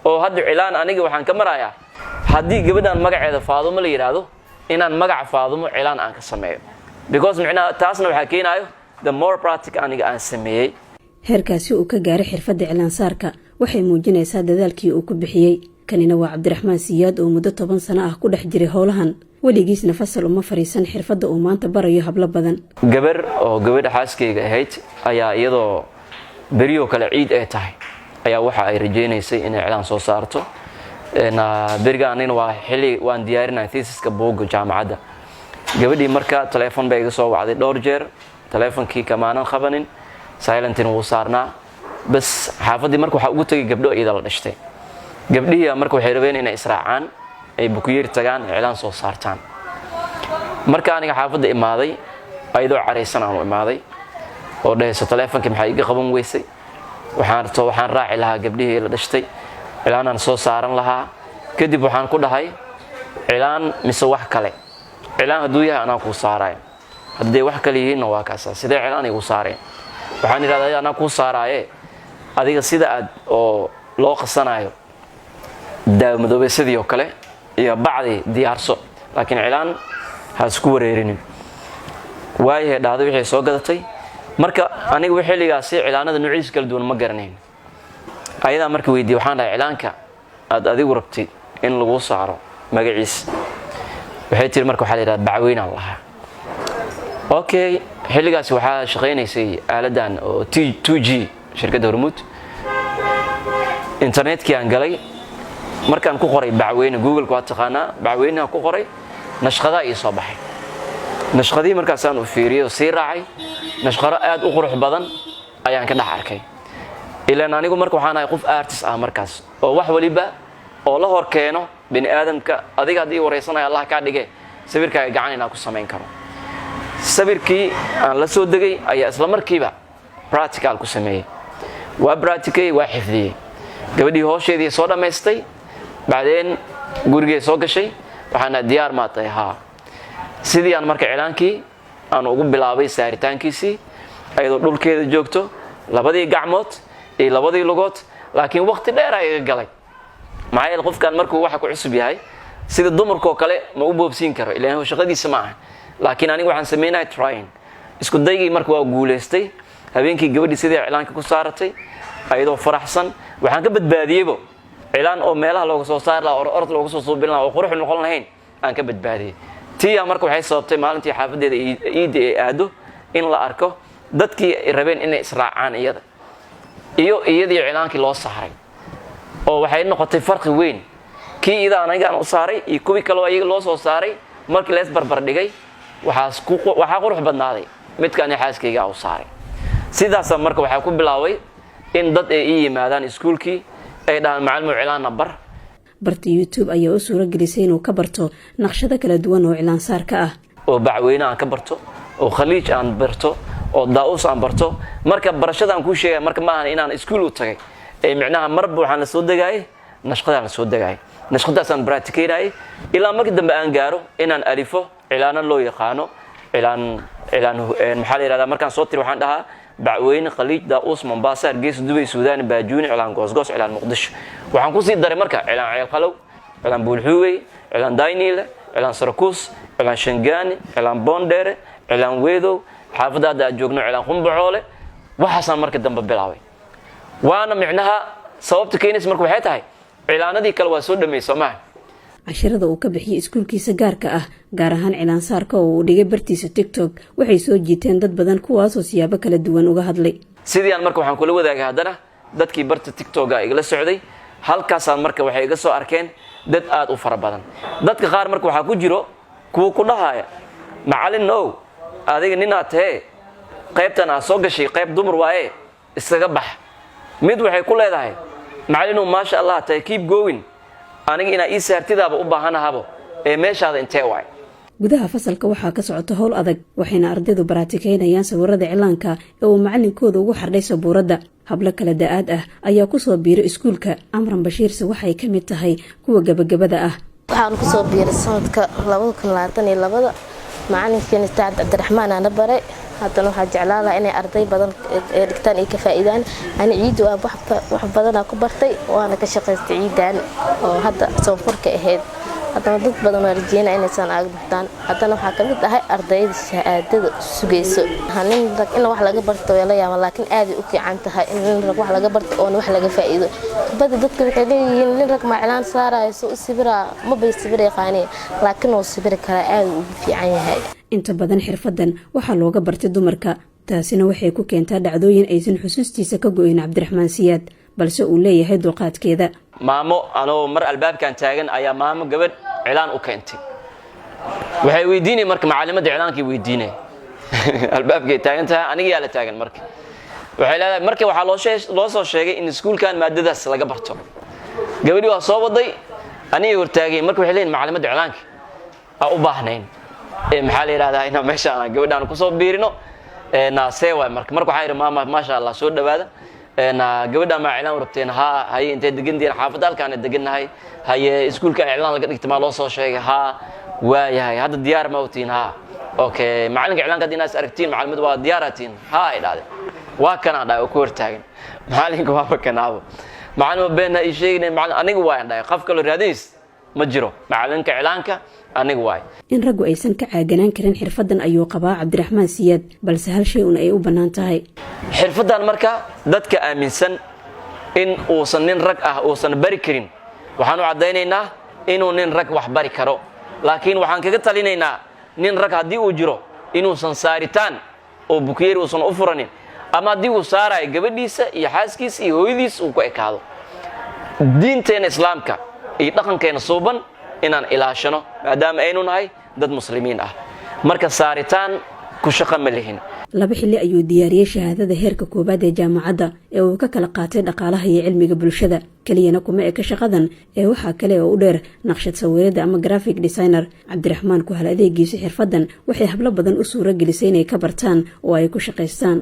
oo hadda cilaan aniga waxaan ka marayaa haddii gabadhan magaceeda Faadumo la yiraahdo inaan magac Faadumo cilaan aan ka sameeyo because macnaha taasna waxa keenayo the more practical aniga aan sameeyay heerkaasi uu ka gaaray xirfadda cilaan saarka waxay muujinaysaa dadaalkii uu ku bixiyay kanina waa Cabdiraxmaan Siyaad oo muddo 10 sano ah ku dhex jiray howlahan waligiisna fasal uma fariisan xirfadda uu maanta barayo hablo badan gabar oo gabadha xaaskeyga ahayd ayaa iyadoo beriyo kale ciid ay tahay ayaa waxa ay rajeynaysay inay cilaan soo saarto berigaan waa xilli waan diyaarinay thesis-ka buugga jaamacadda gabadhii marka telefoon bay iga soo wacday dhowr jeer telefoonkii kamaanan qabanin silent inuu saarnaa bas xaafadii marka waxa ugu tagay gabdho iyada la dhashtay gabdhihi marka waxay rabeen inay israacaan ay bukuyeer tagaan cilaan soo saartaan marka aniga xaafadda imaaday ayadoo careysan aan u imaaday oo dhayso telefoonka maxay iga qaban weysay waxaan raaci lahaa gabdhihii la dhashtay cilaan soo saaran lahaa kadib waxaan ku dhahay cilaan mise wax kale cilaan haduu yahay anaa ku saaraay hadii wax kale yihiin waa kaasa sidee cilaan igu saareen waxaan iraahday anaa ku saaraaye adiga sida aad oo loo qasanayo daamadoobe sidoo kale iyo bacdi diyaarso laakiin cilaan ha isku wareerinin waaye dhaado wixii soo gadatay marka aniga wixii xilligaas cilaanada nuuciis kala duwan ma garanayn ayada markii weydii waxaan dhahay cilaanka aad adigu rabtay in lagu saaro magaciis waxay tiri marka waxa la yiraahdaa bacweyn Allah okay xilligaas waxa shaqeynaysay aaladan oo 2G shirkadda Hormuud internetkii aan galay markaan ku qoray bacweyn Google ku taqaana bacweyn ku qoray nashqada ii soo baxay nashqadii markaas aan u fiiriyo si raacay nashqaro aad u qurux badan ayaan ka dhax arkay ilaan anigu marka waxaan ahay qof artist ah markaas oo wax waliba oo la hor keeno bini aadamka adiga hadii wareysanay Allah ka dhigay sawirkaaga gacan inaa ku sameyn karo sawirkii aan la soo degay ayaa isla markiiba practical ku sameeyay waa practical waa xifdiyay gabadhii hoosheedii soo dhameystay baadeen gurigeeda soo gashay waxaana diyaar ma tahay sidii aan marka cilaankii aan ugu bilaabay saaritaankiisii ayadoo dhulkeeda joogto labadii gacmood iyo labadii lugood laakiin waqti dheer ay galay maxay qofkan markuu waxa ku cusub yahay sida dumarka kale ma u boobsiin karo ilaa shaqadiisa ma aha laakiin aniga waxaan sameeyay trying isku daygii markuu waa guuleystay habeenkii gabadhii sidii cilaanka ku saaratay ayadoo faraxsan waxaan ka badbaadiyaybo cilaan oo meelaha looga soo saar la orod looga soo suubin la oo qurux noqon lahayn aan ka badbaadiyay tii marka waxay sababtay maalintii xaafadeeda iidi ay aado in la arko dadkii rabeen inay israacaan iyadii cilaankii loo saaray oo waxay noqotay farqi weyn kii ida aniga aan u saaray iyo kuwii kale oo iyaga loo soo saaray markii la isbarbar dhigay waxa qurux badnaaday midkaan xaaskeyga u saaray sidaas marka waxa ku bilaaway in dad ay yimaadaan iskuulkii ay dhahan macallin cilaanna barta YouTube ayaa u suura gelisay inuu ka barto naqshado kala duwan oo cilaan saarka ah oo bacweyne aan ka barto oo khaliij aan barto oo daa'us aan barto marka barashadaan ku sheegay marka ma ahan inaan iskuul u tagay ee micnaha marba waxaan la soo degay naqshada la soo degay naqshadaas aan practiceeynay ilaa markii dambe aan gaaro inaan alifo cilaana loo yaqaano cilaan maxaa la yiraahdaa markaan soo tiri waxaan dhahaa bacweyne khaliij daa'us Mombasa Hargeysa Dubai Suudaan Baajuuni cilaan goosgoos cilaan Muqdisho waxaan ku sii daray marka cilaan ceel qalow cilaan Buulxuwey cilaan Daynile cilaan Sarakuus cilaan Shangaani cilaan Boondere cilaan Weedow xaafadada joogno cilaan Qumbacoole waxaan marka dambe bilaabay waana micnaha sababta keenis marka waxay tahay cilaanadii kale waa soo dhameeyay Soomaa casharada uu ka bixiyay iskuulkiisa gaarka ah gaar ahaan cilaan saarka oo uu dhigay bartiisa TikTok waxay soo jiiteen dad badan kuwaas oo siyaabo kala duwan uga hadlay sidii aan marka waxaan kula wadaagay hadana dadkii barta TikTok ay igala socday halkaas aan marka waxay iga soo arkeen dad aad u fara badan dadka qaar marka waxa ku jiro kuwa ku dhahaya macallin adiga nina tahay qaybtan aan soo gashay qayb dumar waaye isaga bax mid waxay ku leedahay macallin ma sha Allah tahay keep going aniga ina ii saartidaaba u baahanahabo ee meeshaada intee waay gudaha fasalka waxaa ka socota howl adag waxayna ardaydu baraatikeynayaan sawirada cilaanka ee uu macallinkooda ugu xardhay sabuuradda hablo kala da'aad ah ayaa ku soo biiray iskuulka Amran Bashiirse waxay ka mid tahay kuwa gabagabada ah waxaan ku soo biiray sanadka 2022 macalinkan Ustaad Cabdiraxmaan ana baray haddana waxa jeclaala inay arday badan ee dhigtaan ay ka faa'iidaan ani ciid wax badan ku bartay waana ka shaqaystay ciidan oo hadda soonfurka ahayd haddana dad badan oo rajeyna inay san aag bartaan haddana waxa ka mid ahay ardayda shahaadada sugayso hanin rag in wax laga barto way la yaab laakiin aad u fiican tahay in rag wax laga barto oo wax laga faa'iido bada dadka waxay leeyihiin in rag maclaan saarayso sibira ma bay sibir yaqaani laakiin oo sibir kala aad u fiican yahay inta badan xirfadan waxa looga bartay dumarka taasina waxay ku keentaa dhacdooyin aysan xusuustiisa ka go'in Cabdiraxmaan Siyaad balse uu leeyahay dulqaadkeeda maamo anoo mar albaabkan taagan ayaa maamo gabadh cilaan u keentay waxay weydiinay marka macallimada cilaankii weydiinay albaabkay taagan tahay aniga yaa la taagan marka waxay leedahay marka waxa loo soo sheegay in iskuulkan maadadaas laga barto gabadhii waa soo waday aniga hortaagay marka waxay leeyihiin macallimada cilaanka u baahnayn maxaa la yiraahdaa in meeshaan gabadhaan ku soo biirino seewa marka waxaan yiri maama maasha Allah soo dhawaada gabadha ma cilaan rabteen hay intee degandiin xaafadda halkaan deganahay haye iskuulka cilaan laga dhigtay ma loo soo sheegay waayahay hadda diyaar ma utiin okay macalinka cilaanka dinaas aragtiin macallimadu waa diyaaratiin ay dhaaday waa kana dhaay oo ku hortaagan macalinka waa kanaabo macallin beena ay sheegeen macallin aniga waa dhaay qof kale raadis ma jiro macalinka cilaanka aniga waay in raggu aysan ka caaganaan karin xirfadan ayuu qabaa Cabdiraxmaan Siyaad balse hal shay ay u banaan tahay xirfadan marka dadka aaminsan in uusan nin rag ah uusan bari karin waxaan u cadeynaynaa inuu nin rag wax bari karo laakiin waxaan kaga talinaynaa nin rag hadii uu jiro inuusan saaritaan oo bukeeri uusan u furanin ama hadii uu saaray gabadhiisa iyo xaaskiisa iyo hooyadiisa uu ku ekaado diinteena islaamka iyo dhaqankeena suuban inaan ilaashano maadaama aynu nahay dad muslimiin ah marka saaritaan ku shaqo ma lihin laba xilli ayuu diyaariyay shahaadada heerka koobaad ee jaamacadda ee uu ka kala qaatay dhaqaalaha iyo cilmiga bulshada kaliyana kuma eka shaqadan ee waxa kale oo u dheer naqshad sawirada ama graphic designer Cabdiraxmaan ku hal adeegiisa xirfadan waxay hablo badan u suura gelisay inay ka bartaan oo ay ku shaqeystaan